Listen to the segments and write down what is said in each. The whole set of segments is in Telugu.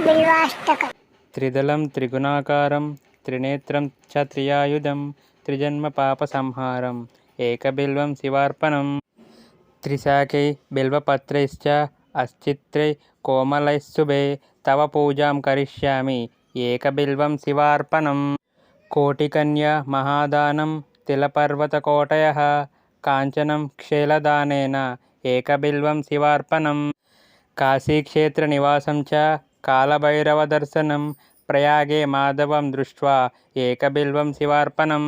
బిల్వాష్టకం. త్రిదళం త్రిగుణాకారం త్రినేత్రం చ త్రియాయుధం త్రిజన్మ పాప సంహారం ఏకబిల్వం శివార్పణం. త్రిశాఖై బిల్వపత్రైశ్చ అశ్చిత్రై కోమలైఃశుభే తవ పూజాం కరిష్యామి ఏకబిల్వం శివార్పణం. కోటికన్యా మహాదానం తిలపర్వతకోటయః కాంచనం క్షేళదానేన ఏకబిల్వం శివార్పణం. కాశీక్షేత్ర నివాసం చ కాలభైరవదర్శనం ప్రయాగే మాధవం దృష్ట్వా ఏకబిల్వం శివార్పణం.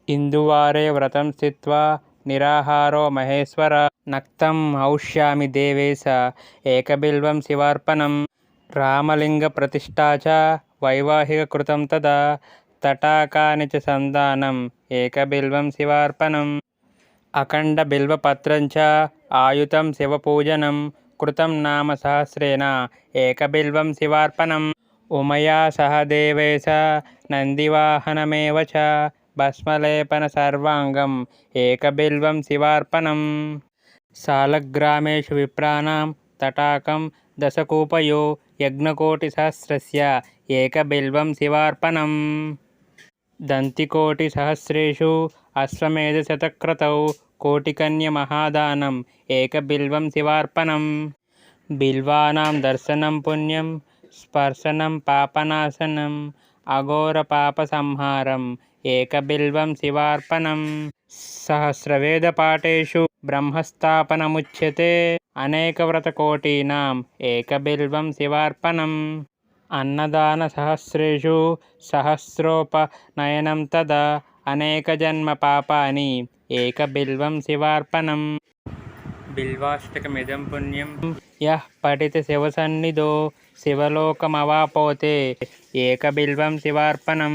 ఇందువారే వ్రతం స్థిత్వా నిరాహారో మహేశ్వర నక్తం హౌష్యామి దేవేశ ఏకబిల్వం శివార్పణం. రామలింగ ప్రతిష్ఠా చ వైవాహిక కృతం తదా తటాకాని చ సందానం ఏకబిల్వం శివార్పణం. అఖండ బిల్వపత్రం చ ఆయుతం శివపూజనం కృతం నామ సహస్రేణ ఏకబిల్వం శివార్పణం. ఉమయా సహ దేవేశ నందివాహనమేవ చ భస్మలేపన సర్వాంగం ఏకబిల్వం శివార్పణం. సాలగ్రామేషు విప్రాణాం తటాకం దశకూపయో యజ్ఞకోటిసహస్రస్య ఏకబిల్వం శివార్పణం. దంతికోటిసహస్రేషు అశ్వమేధశతక్రతౌ కోటికన్య మహాదానం ఏకబిల్వం శివార్పణం. బిల్వానాం దర్శనం పుణ్యం స్పర్శనం పాపనాశనం అఘోర పాప సంహారం ఏకబిల్వం శివార్పణం. సహస్రవేదపాఠేషు బ్రహ్మస్థాపనముచ్యతే అనేకవ్రతకోటీనాం ఏకబిల్వం శివార్పణం. అన్నదాన సహస్రేషు సహస్రోపనయనం తదా అనేకజన్మ పాపాని ఏకబిల్వం శివార్పణం. బిల్వాష్టకమిదం పుణ్యం యః పఠిత శివసన్నిధో శివలోకమవాప్నోతి ఏకబిల్వం శివార్పణం.